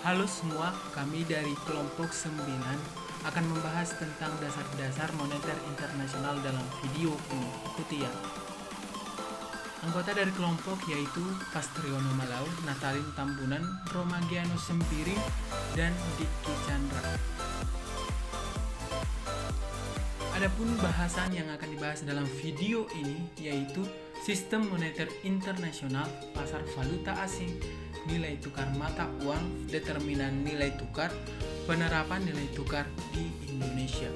Halo semua, kami dari kelompok 9 akan membahas tentang dasar-dasar moneter internasional dalam video ini. Ikuti ya. Anggota dari kelompok yaitu Pastriono Malau, Natalin Tambunan, Romagiano Sempiring, dan Diki Chandra. Adapun bahasan yang akan dibahas dalam video ini yaitu sistem moneter internasional, pasar valuta asing, nilai tukar mata uang, determinan nilai tukar, penerapan nilai tukar di Indonesia.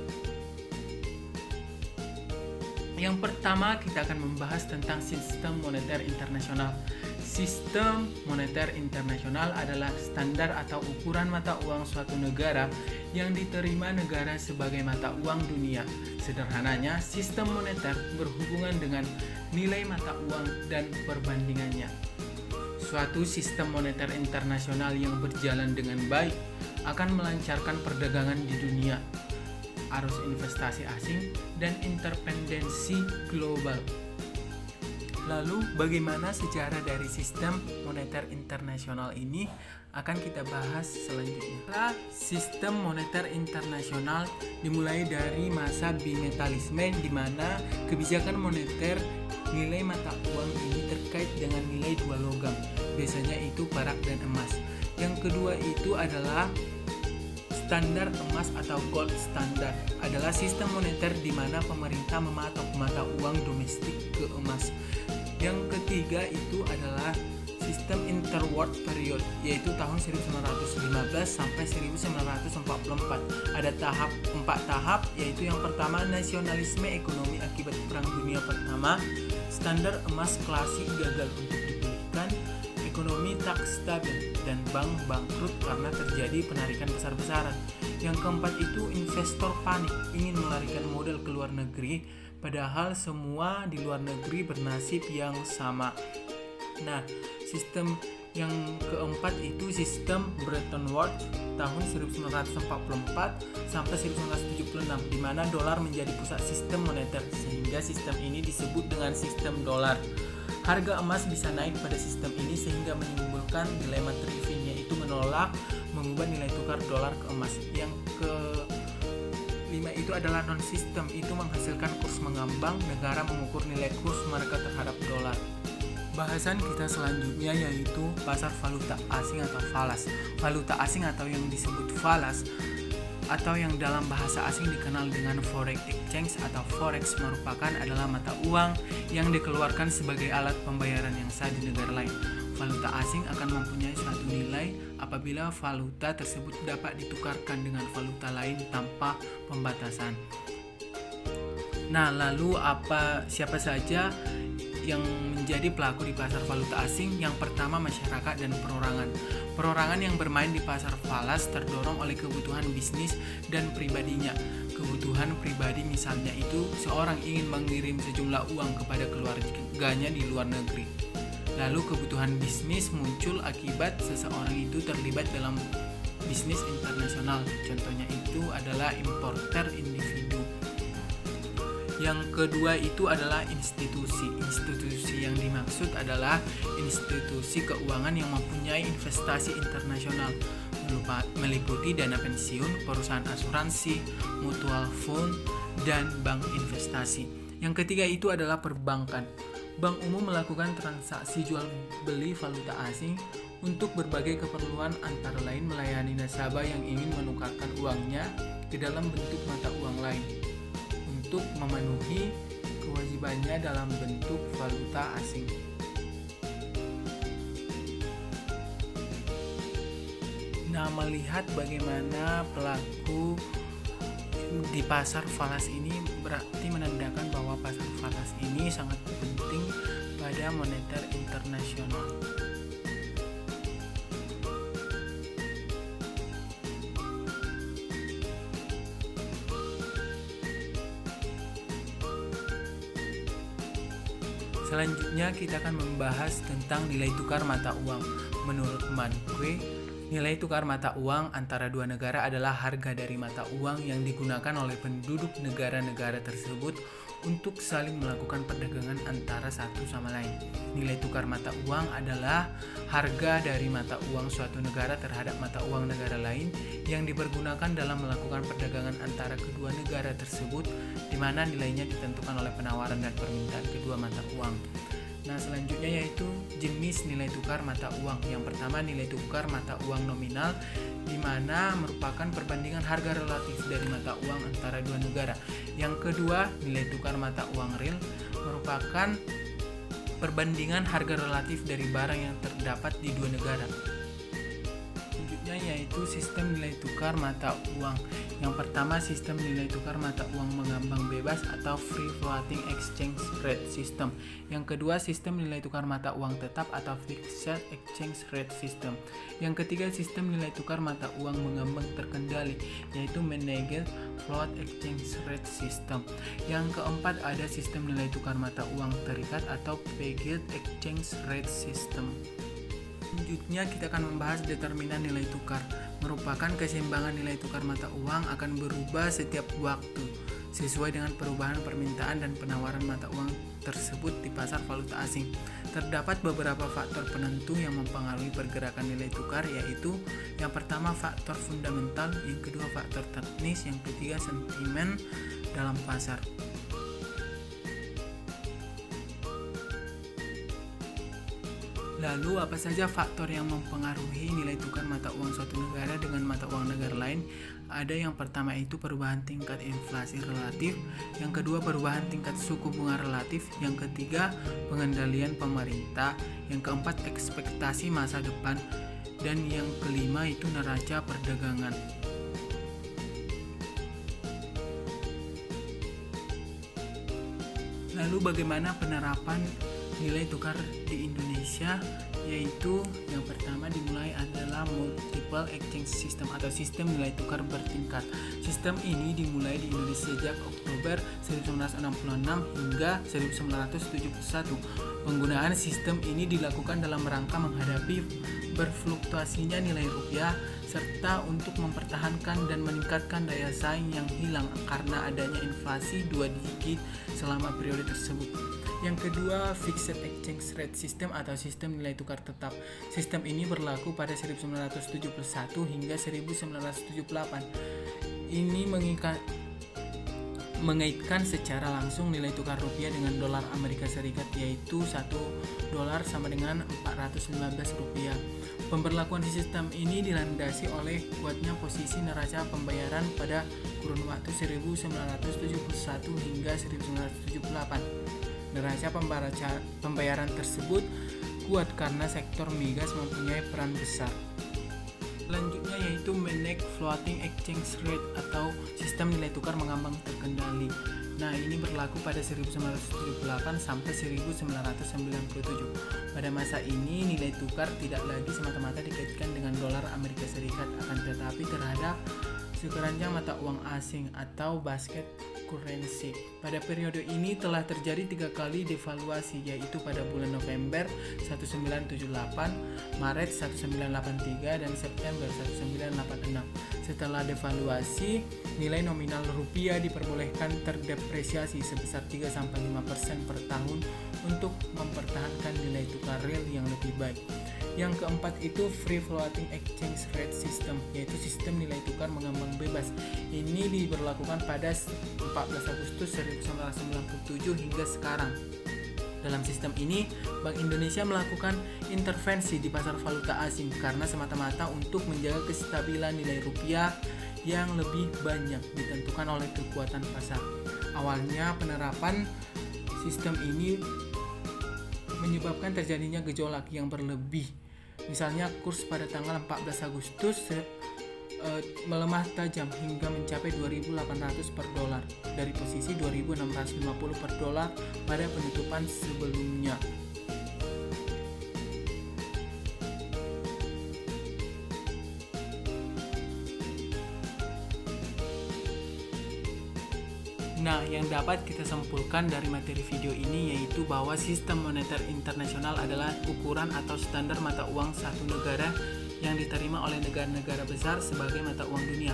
Yang pertama kita akan membahas tentang sistem moneter internasional. Sistem moneter internasional adalah standar atau ukuran mata uang suatu negara yang diterima negara sebagai mata uang dunia. Sederhananya, sistem moneter berhubungan dengan nilai mata uang dan perbandingannya. Suatu sistem moneter internasional yang berjalan dengan baik akan melancarkan perdagangan di dunia, arus investasi asing, dan interdependensi global. Lalu, bagaimana sejarah dari sistem moneter internasional ini akan kita bahas selanjutnya. Sistem moneter internasional dimulai dari masa bimetalisme, di mana kebijakan moneter nilai mata uang ini terkait dengan nilai dua logam, biasanya itu perak dan emas. Yang kedua itu adalah standar emas atau gold standard, adalah sistem moneter di mana pemerintah mematok mata uang domestik ke emas. Yang ketiga itu adalah sistem interwar period, yaitu tahun 1915 sampai 1944. Ada 4 tahap, yaitu yang pertama nasionalisme ekonomi akibat Perang Dunia Pertama, standar emas klasik gagal untuk dipulihkan, ekonomi tak stabil, dan bank bangkrut karena terjadi penarikan besar-besaran. Yang keempat itu investor panik, ingin melarikan modal ke luar negeri, padahal semua di luar negeri bernasib yang sama. Nah, sistem yang keempat itu sistem Bretton Woods tahun 1944 sampai 1976, di mana dolar menjadi pusat sistem moneter, sehingga sistem ini disebut dengan sistem dolar. Harga emas bisa naik pada sistem ini sehingga menimbulkan dilema Triffin, yaitu menolak mengubah nilai tukar dolar ke emas. Yang kelima itu adalah non-sistem, itu menghasilkan kurs mengambang, negara mengukur nilai kurs mereka terhadap dolar. Bahasan kita selanjutnya yaitu pasar valuta asing atau falas. Valuta asing atau yang disebut falas atau yang dalam bahasa asing dikenal dengan foreign exchange atau forex merupakan adalah mata uang yang dikeluarkan sebagai alat pembayaran yang sah di negara lain. Valuta asing akan mempunyai suatu nilai apabila valuta tersebut dapat ditukarkan dengan valuta lain tanpa pembatasan. Nah, lalu siapa saja yang menjadi pelaku di pasar valuta asing? Yang pertama, masyarakat dan perorangan. Perorangan yang bermain di pasar falas terdorong oleh kebutuhan bisnis dan pribadinya. Kebutuhan pribadi misalnya itu seorang ingin mengirim sejumlah uang kepada keluarganya di luar negeri. Lalu kebutuhan bisnis muncul akibat seseorang itu terlibat dalam bisnis internasional. Contohnya itu adalah importer individu. Yang kedua itu adalah institusi. Institusi yang dimaksud adalah institusi keuangan yang mempunyai investasi internasional, meliputi dana pensiun, perusahaan asuransi, mutual fund, dan bank investasi. Yang ketiga itu adalah perbankan. Bank umum melakukan transaksi jual beli valuta asing untuk berbagai keperluan, antara lain melayani nasabah yang ingin menukarkan uangnya ke dalam bentuk mata uang lain untuk memenuhi kewajibannya dalam bentuk valuta asing. Nah, melihat bagaimana pelaku di pasar falas ini berarti menandakan bahwa pasar falas ini sangat penting pada moneter internasional. Selanjutnya kita akan membahas tentang nilai tukar mata uang. Menurut Manque, nilai tukar mata uang antara dua negara adalah harga dari mata uang yang digunakan oleh penduduk negara-negara tersebut untuk saling melakukan perdagangan antara satu sama lain. Nilai tukar mata uang adalah harga dari mata uang suatu negara terhadap mata uang negara lain yang dipergunakan dalam melakukan perdagangan antara kedua negara tersebut, di mana nilainya ditentukan oleh penawaran dan permintaan kedua mata uang. Nah, selanjutnya yaitu jenis nilai tukar mata uang. Yang pertama, nilai tukar mata uang nominal, di mana merupakan perbandingan harga relatif dari mata uang antara dua negara. Yang kedua, nilai tukar mata uang real, merupakan perbandingan harga relatif dari barang yang terdapat di dua negara. Selanjutnya yaitu sistem nilai tukar mata uang. Yang pertama, sistem nilai tukar mata uang mengambang bebas atau free floating exchange rate system. Yang kedua, sistem nilai tukar mata uang tetap atau fixed exchange rate system. Yang ketiga, sistem nilai tukar mata uang mengambang terkendali, yaitu managed float exchange rate system. Yang keempat, ada sistem nilai tukar mata uang terikat atau pegged exchange rate system. Selanjutnya kita akan membahas determinan nilai tukar. Merupakan keseimbangan nilai tukar mata uang akan berubah setiap waktu sesuai dengan perubahan permintaan dan penawaran mata uang tersebut di pasar valuta asing. Terdapat beberapa faktor penentu yang mempengaruhi pergerakan nilai tukar, yaitu yang pertama faktor fundamental, yang kedua faktor teknis, yang ketiga sentimen dalam pasar. Lalu apa saja faktor yang mempengaruhi nilai tukar mata uang suatu negara dengan mata uang negara lain? Ada yang pertama itu perubahan tingkat inflasi relatif, yang kedua perubahan tingkat suku bunga relatif, yang ketiga pengendalian pemerintah, yang keempat ekspektasi masa depan, dan yang kelima itu neraca perdagangan. Lalu bagaimana penerapan nilai tukar di Indonesia? Yaitu yang pertama dimulai adalah multiple exchange system atau sistem nilai tukar bertingkat. Sistem ini dimulai di Indonesia sejak Oktober 1966 hingga 1971. Penggunaan sistem ini dilakukan dalam rangka menghadapi berfluktuasinya nilai rupiah serta untuk mempertahankan dan meningkatkan daya saing yang hilang karena adanya inflasi 2 digit selama periode tersebut. Yang kedua, fixed exchange rate system atau sistem nilai tukar tetap. Sistem ini berlaku pada 1971 hingga 1978. Ini mengaitkan secara langsung nilai tukar rupiah dengan dolar Amerika Serikat, yaitu 1 dolar sama dengan 415 rupiah. Pemberlakuan sistem ini dilandasi oleh kuatnya posisi neraca pembayaran pada kurun waktu 1971 hingga 1978. Neraca pembayaran tersebut kuat karena sektor migas mempunyai peran besar. Selanjutnya yaitu managed floating exchange rate atau sistem nilai tukar mengambang terkendali. Nah, ini berlaku pada 1978 sampai 1997. Pada masa ini nilai tukar tidak lagi semata-mata dikaitkan dengan dolar Amerika Serikat, akan tetapi terhadap sekeranjang mata uang asing atau basket currency. Pada periode ini telah terjadi 3 kali devaluasi, yaitu pada bulan November 1978, Maret 1983, dan September 1986. Setelah devaluasi, nilai nominal rupiah diperbolehkan terdepresiasi sebesar 3-5% per tahun untuk mempertahankan nilai tukar real yang lebih baik. Yang keempat itu free floating exchange rate system, yaitu sistem nilai tukar mengambang bebas. Ini diberlakukan pada 14 Agustus 1997 hingga sekarang. Dalam sistem ini, Bank Indonesia melakukan intervensi di pasar valuta asing karena semata-mata untuk menjaga kestabilan nilai rupiah yang lebih banyak ditentukan oleh kekuatan pasar. Awalnya penerapan sistem ini menyebabkan terjadinya gejolak yang berlebih. Misalnya kurs pada tanggal 14 Agustus melemah tajam hingga mencapai 2.800 per dolar dari posisi 2.650 per dolar pada penutupan sebelumnya. Nah, yang dapat kita simpulkan dari materi video ini yaitu bahwa sistem moneter internasional adalah ukuran atau standar mata uang satu negara yang diterima oleh negara-negara besar sebagai mata uang dunia.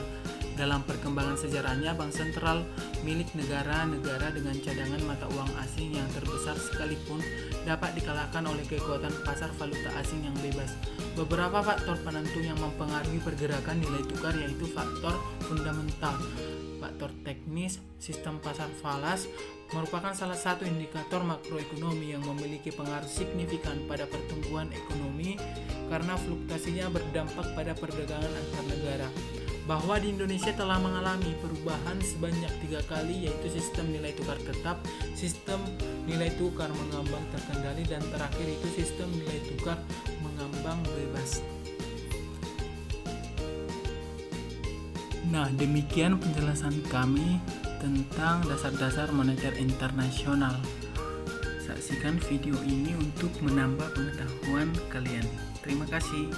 Dalam perkembangan sejarahnya, bank sentral milik negara-negara dengan cadangan mata uang asing yang terbesar sekalipun dapat dikalahkan oleh kekuatan pasar valuta asing yang bebas. Beberapa faktor penentu yang mempengaruhi pergerakan nilai tukar yaitu faktor fundamental. Faktor teknis, sistem pasar falas merupakan salah satu indikator makroekonomi yang memiliki pengaruh signifikan pada pertumbuhan ekonomi karena fluktuasinya berdampak pada perdagangan antar negara. Bahwa di Indonesia telah mengalami perubahan sebanyak 3 kali, yaitu sistem nilai tukar tetap, sistem nilai tukar mengambang terkendali, dan terakhir itu sistem nilai tukar mengambang bebas. Nah, demikian penjelasan kami tentang dasar-dasar moneter internasional. Saksikan video ini untuk menambah pengetahuan kalian. Terima kasih.